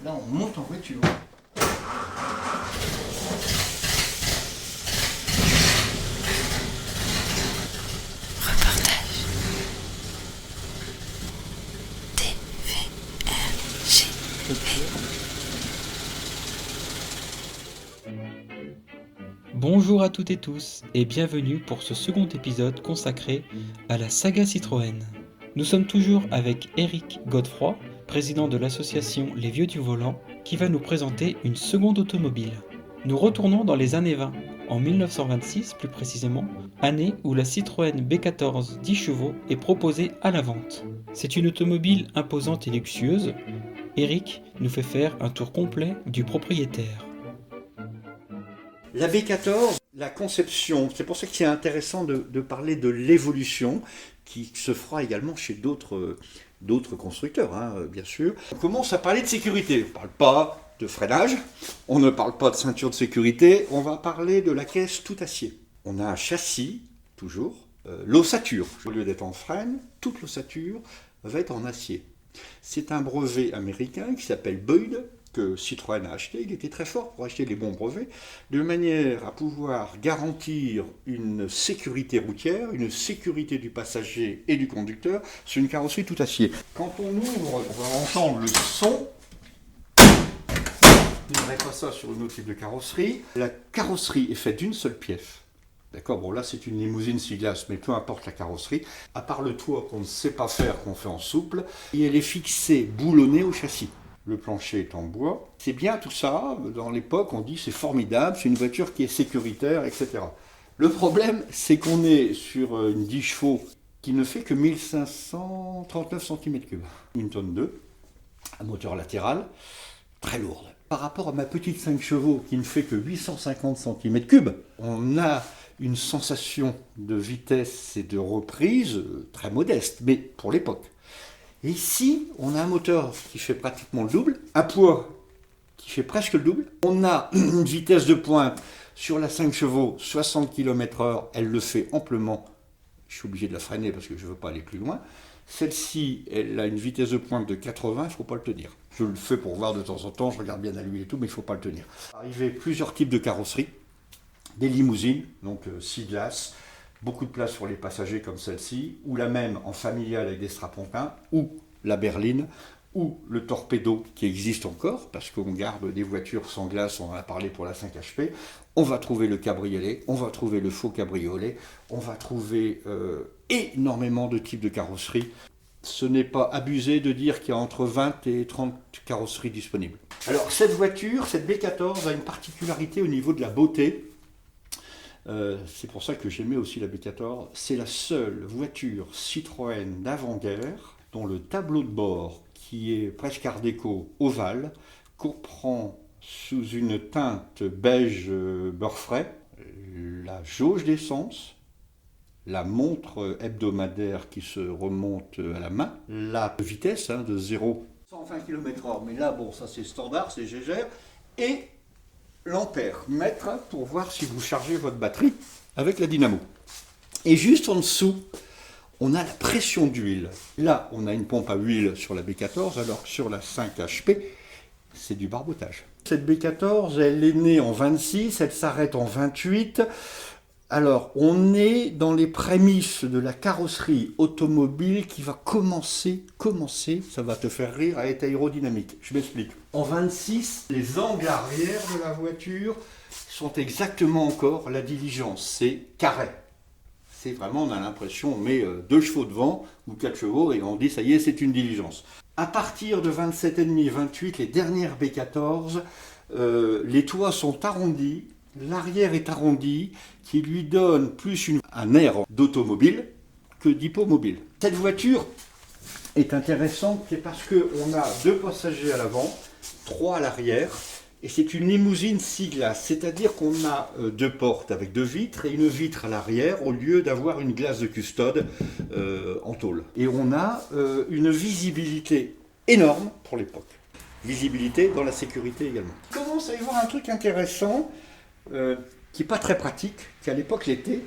Là, on monte en voiture. Reportage. TVRGV. Bonjour à toutes et tous et bienvenue pour ce second épisode consacré à la saga Citroën. Nous sommes toujours avec Éric Godefroy, président de l'association Les Vieux du Volant, qui va nous présenter une seconde automobile. Nous retournons dans les années 20, en 1926 plus précisément, année où la Citroën B14 10 chevaux est proposée à la vente. C'est une automobile imposante et luxueuse. Éric nous fait faire un tour complet du propriétaire. La B14, la conception, c'est pour ça que c'est intéressant de parler de l'évolution qui se fera également chez d'autres constructeurs, bien sûr. On commence à parler de sécurité. On ne parle pas de freinage, on ne parle pas de ceinture de sécurité, on va parler de la caisse tout acier. On a un châssis, toujours, l'ossature. Au lieu d'être en frêne, toute l'ossature va être en acier. C'est un brevet américain qui s'appelle Boyd, que Citroën a acheté. Il était très fort pour acheter les bons brevets, de manière à pouvoir garantir une sécurité routière, une sécurité du passager et du conducteur sur une carrosserie tout acier. Quand on ouvre, on va entendre le son. Je ne dirais pas ça sur une autre type de carrosserie. La carrosserie est faite d'une seule pièce. D'accord, bon là c'est une limousine 6 glaces, mais peu importe la carrosserie, à part le toit qu'on ne sait pas faire, qu'on fait en souple, et elle est fixée, boulonnée au châssis. Le plancher est en bois. C'est bien tout ça, dans l'époque on dit c'est formidable, c'est une voiture qui est sécuritaire, etc. Le problème c'est qu'on est sur une 10 chevaux qui ne fait que 1539 cm3. Une tonne 2, un moteur latéral, très lourde. Par rapport à ma petite 5 chevaux qui ne fait que 850 cm3, on a une sensation de vitesse et de reprise très modeste, mais pour l'époque. Et ici, on a un moteur qui fait pratiquement le double, un poids qui fait presque le double. On a une vitesse de pointe sur la 5 chevaux, 60 km/h, elle le fait amplement. Je suis obligé de la freiner parce que je ne veux pas aller plus loin. Celle-ci, elle a une vitesse de pointe de 80, il ne faut pas le tenir. Je le fais pour voir de temps en temps, je regarde bien à l'huile et tout, mais il ne faut pas le tenir. Arrivé plusieurs types de carrosseries, des limousines, donc 6 glaces, beaucoup de place pour les passagers comme celle-ci, ou la même en familiale avec des strapontins, ou la berline, ou le torpedo qui existe encore, parce qu'on garde des voitures sans glace, on en a parlé pour la 5 HP. On va trouver le cabriolet, on va trouver le faux cabriolet, on va trouver énormément de types de carrosseries. Ce n'est pas abusé de dire qu'il y a entre 20 et 30 carrosseries disponibles. Alors cette voiture, cette B14, a une particularité au niveau de la beauté. C'est pour ça que j'aimais aussi la B14. C'est la seule voiture Citroën d'avant-guerre dont le tableau de bord, qui est presque art déco ovale, comprend sous une teinte beige beurre frais la jauge d'essence, la montre hebdomadaire qui se remonte à la main, la vitesse de 0 à 120 km/h, mais là bon ça c'est standard, c'est gégère, et l'ampère mètre pour voir si vous chargez votre batterie avec la dynamo. Et juste en dessous, on a la pression d'huile. Là, on a une pompe à huile sur la B14, alors que sur la 5 HP, c'est du barbotage. Cette B14, elle est née en 26, elle s'arrête en 28. Alors, on est dans les prémices de la carrosserie automobile qui va commencer, ça va te faire rire, à être aérodynamique. Je m'explique. En 26, les angles arrière de la voiture sont exactement encore la diligence, c'est carré. C'est vraiment, on a l'impression, on met 2 chevaux devant ou 4 chevaux et on dit ça y est, c'est une diligence. À partir de 27,5, 28, les dernières B14, les toits sont arrondis. L'arrière est arrondi, qui lui donne plus un air d'automobile que d'hippomobile. Cette voiture est intéressante parce qu'on a 2 passagers à l'avant, 3 à l'arrière, et c'est une limousine 6 glaces, c'est-à-dire qu'on a 2 portes avec 2 vitres et une vitre à l'arrière au lieu d'avoir une glace de custode en tôle. Et on a une visibilité énorme pour l'époque. Visibilité dans la sécurité également. On commence à y voir un truc intéressant. qui n'est pas très pratique, qui à l'époque l'était.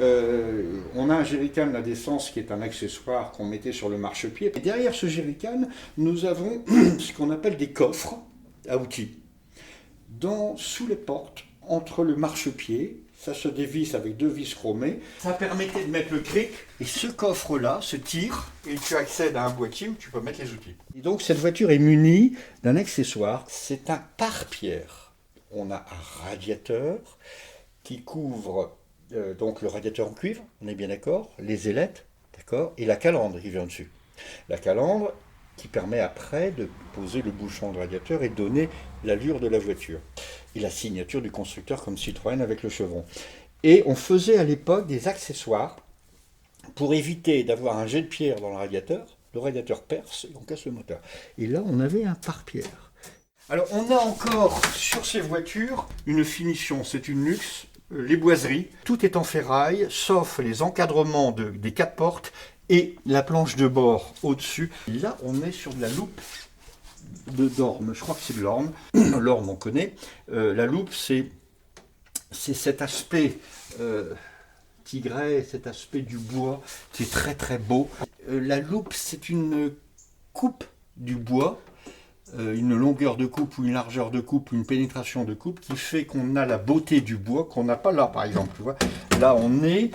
On a un jerrycan d'essence qui est un accessoire qu'on mettait sur le marchepied. Et derrière ce jerrycan, nous avons ce qu'on appelle des coffres à outils. Sous les portes, entre le marchepied, ça se dévisse avec 2 vis chromées. Ça permettait de mettre le cric. Et ce coffre-là se tire et tu accèdes à un boîtier où tu peux mettre les outils. Et donc cette voiture est munie d'un accessoire. C'est un pare-pierre. On a un radiateur qui couvre donc le radiateur en cuivre, on est bien d'accord, les ailettes, d'accord, et la calandre qui vient dessus. La calandre qui permet après de poser le bouchon de radiateur et de donner l'allure de la voiture. Et la signature du constructeur comme Citroën avec le chevron. Et on faisait à l'époque des accessoires pour éviter d'avoir un jet de pierre dans le radiateur perce et on casse le moteur. Et là on avait un pare-pierre. Alors on a encore sur ces voitures une finition, c'est une luxe, les boiseries. Tout est en ferraille, sauf les encadrements des 4 portes et la planche de bord au-dessus. Là on est sur de la loupe d'orme, je crois que c'est de l'orme. L'orme on connaît. La loupe c'est cet aspect tigret, cet aspect du bois qui est très très beau. La loupe c'est une coupe du bois, une longueur de coupe ou une largeur de coupe, une pénétration de coupe qui fait qu'on a la beauté du bois qu'on n'a pas là par exemple. Tu vois. Là on est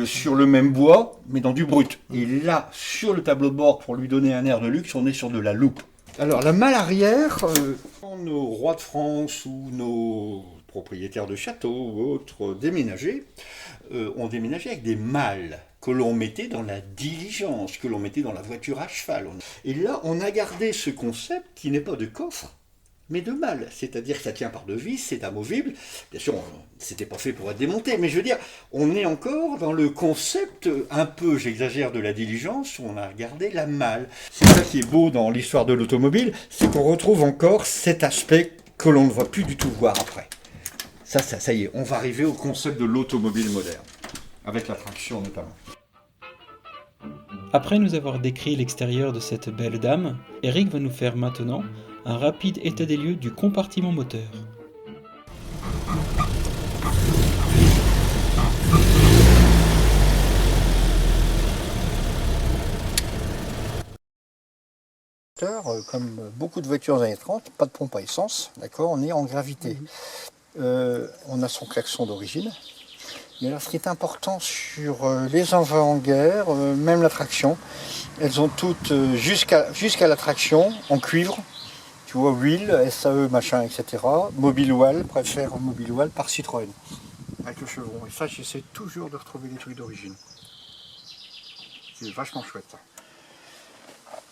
sur le même bois mais dans du brut. Et là sur le tableau de bord pour lui donner un air de luxe on est sur de la loupe. Alors la malle arrière, nos rois de France ou nos propriétaires de châteaux ou autres déménagés ont déménagé avec des malles que l'on mettait dans la diligence, que l'on mettait dans la voiture à cheval. Et là, on a gardé ce concept qui n'est pas de coffre, mais de malle. C'est-à-dire que ça tient par 2 vis, c'est amovible. Bien sûr, c'était pas fait pour être démonté, mais je veux dire, on est encore dans le concept, un peu, j'exagère, de la diligence, où on a gardé la malle. C'est ça qui est beau dans l'histoire de l'automobile, c'est qu'on retrouve encore cet aspect que l'on ne va plus du tout voir après. Ça y est, on va arriver au concept de l'automobile moderne, avec la traction notamment. Après nous avoir décrit l'extérieur de cette belle dame, Eric va nous faire maintenant un rapide état des lieux du compartiment moteur. Comme beaucoup de voitures des années 30, pas de pompe à essence, d'accord, on est en gravité. On a son klaxon d'origine. Mais alors ce qui est important sur les avant-guerres, même la traction, elles ont toutes, jusqu'à la traction, en cuivre, tu vois, Wheel, SAE, machin, etc. Mobilwall, préfère Mobilwall par Citroën, avec le chevron. Et ça, j'essaie toujours de retrouver les trucs d'origine. C'est vachement chouette, ça.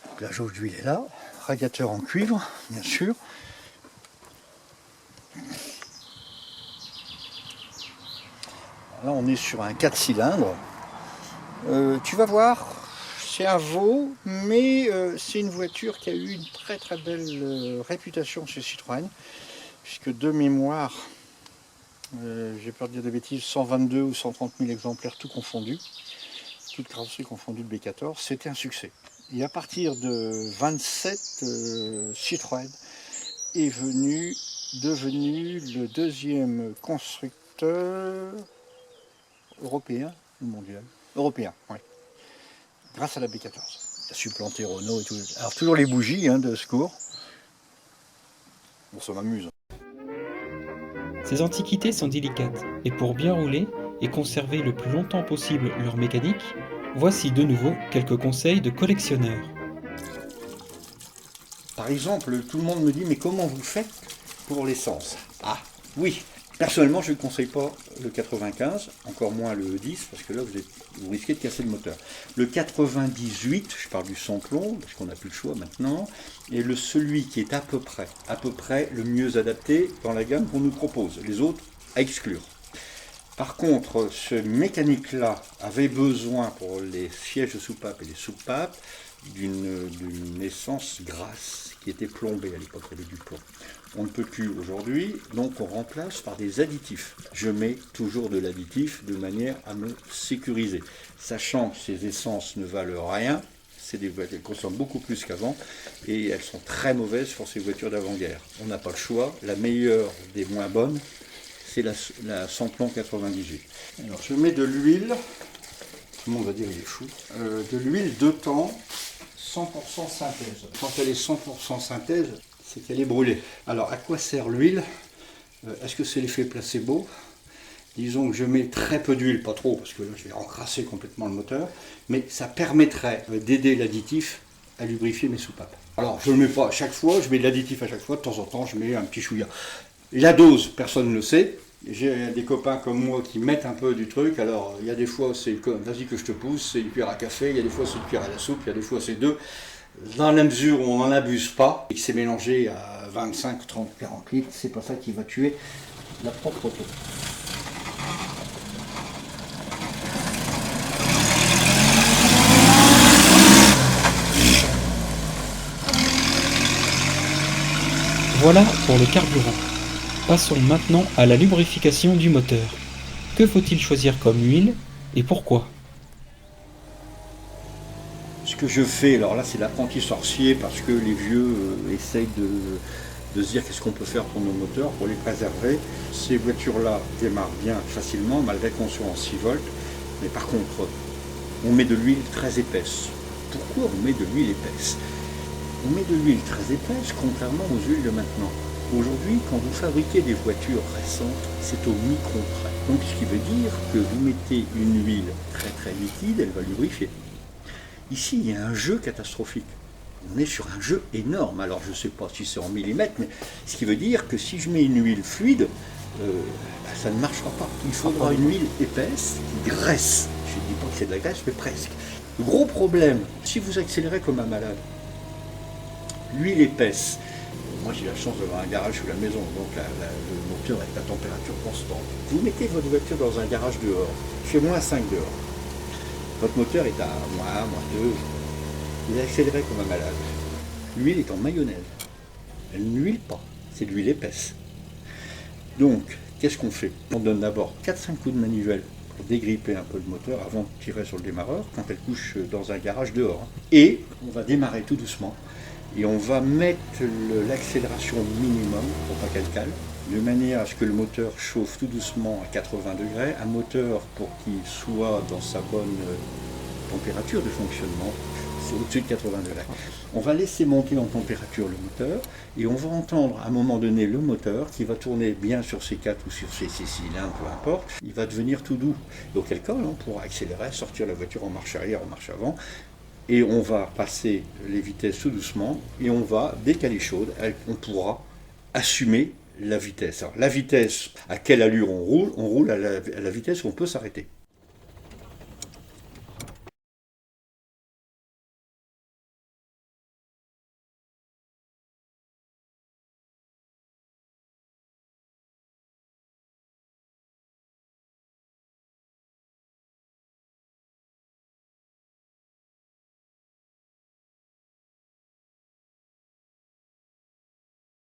Donc, la jauge d'huile est là, radiateur en cuivre, bien sûr. Là, on est sur un 4 cylindres. Tu vas voir, c'est un veau, mais c'est une voiture qui a eu une très très belle réputation chez Citroën, puisque de mémoire, j'ai peur de dire des bêtises, 122 ou 130 000 exemplaires, tout confondu, toute carrosserie confondue de B14, c'était un succès. Et à partir de 27, Citroën est devenu le 2e constructeur européen ou mondial? Européen, oui. Grâce à la B14. Il a supplanté Renault et tout. Alors toujours les bougies de secours. Bon, ça m'amuse. Ces antiquités sont délicates, et pour bien rouler et conserver le plus longtemps possible leur mécanique, voici de nouveau quelques conseils de collectionneurs. Par exemple, tout le monde me dit, mais comment vous faites pour l'essence? Ah, oui. Personnellement, je ne conseille pas le 95, encore moins le 10, parce que là, vous risquez de casser le moteur. Le 98, je parle du sans-plomb, parce qu'on n'a plus le choix maintenant, et celui qui est à peu près le mieux adapté dans la gamme qu'on nous propose. Les autres, à exclure. Par contre, ce mécanique-là avait besoin, pour les sièges de soupape et les soupapes, d'une essence grasse, qui était plombée à l'époque, il y avait du plomb. On ne peut plus aujourd'hui, donc on remplace par des additifs. Je mets toujours de l'additif de manière à me sécuriser. Sachant que ces essences ne valent rien, elles consomment beaucoup plus qu'avant et elles sont très mauvaises pour ces voitures d'avant-guerre. On n'a pas le choix, la meilleure des moins bonnes, c'est la Samplon 98. Alors je mets de l'huile, tout le monde va dire il est fou, de l'huile de temps 100% synthèse. Quand elle est 100% synthèse, c'est qu'elle est brûlée. Alors à quoi sert l'huile? Est-ce que c'est l'effet placebo? Disons que je mets très peu d'huile, pas trop, parce que là je vais encrasser complètement le moteur, mais ça permettrait d'aider l'additif à lubrifier mes soupapes. Alors je ne le mets pas à chaque fois, je mets de l'additif à chaque fois, de temps en temps je mets un petit chouïa. La dose, personne ne le sait. J'ai des copains comme moi qui mettent un peu du truc, alors il y a des fois c'est vas-y que je te pousse, c'est une cuillère à café, il y a des fois c'est une cuillère à la soupe, il y a des fois c'est 2. Dans la mesure où on n'en abuse pas, et que c'est mélangé à 25, 30, 40 litres, c'est pas ça qui va tuer la propreté. Voilà pour le carburant. Passons maintenant à la lubrification du moteur. Que faut-il choisir comme huile et pourquoi? Ce que je fais, alors là c'est l'apprenti sorcier parce que les vieux essayent de se dire qu'est-ce qu'on peut faire pour nos moteurs, pour les préserver. Ces voitures-là démarrent bien facilement malgré qu'on soit en 6 volts, mais par contre on met de l'huile très épaisse. Pourquoi on met de l'huile épaisse? On met de l'huile très épaisse contrairement aux huiles de maintenant. Aujourd'hui, quand vous fabriquez des voitures récentes, c'est au micron près. Donc ce qui veut dire que vous mettez une huile très très liquide, elle va lubrifier. Ici, il y a un jeu catastrophique. On est sur un jeu énorme. Alors je ne sais pas si c'est en millimètres, mais ce qui veut dire que si je mets une huile fluide, ça ne marchera pas. Il faudra une huile épaisse qui graisse. Je ne dis pas que c'est de la graisse, mais presque. Le gros problème, si vous accélérez comme un malade, l'huile épaisse, moi j'ai la chance d'avoir un garage sous la maison, donc le moteur est à température constante. Vous mettez votre voiture dans un garage dehors, il fait -5 dehors. Votre moteur est à -1, -2, vous accélérez comme un malade. L'huile est en mayonnaise, elle n'huile pas, c'est de l'huile épaisse. Donc, qu'est-ce qu'on fait? On donne d'abord 4-5 coups de manivelle pour dégripper un peu le moteur avant de tirer sur le démarreur, quand elle couche dans un garage dehors. Et on va démarrer tout doucement. Et on va mettre l'accélération minimum pour pas qu'elle cale, de manière à ce que le moteur chauffe tout doucement à 80 degrés. Un moteur, pour qu'il soit dans sa bonne température de fonctionnement, c'est au-dessus de 80 degrés. On va laisser monter en température le moteur et on va entendre à un moment donné le moteur qui va tourner bien sur ses 4 ou sur ses 6 cylindres, peu importe. Il va devenir tout doux. Et auquel cas, on pourra accélérer, sortir la voiture en marche arrière, en marche avant. Et on va passer les vitesses tout doucement et on va, dès qu'elle est chaude, on pourra assumer la vitesse. Alors, la vitesse, à quelle allure on roule à la vitesse où on peut s'arrêter.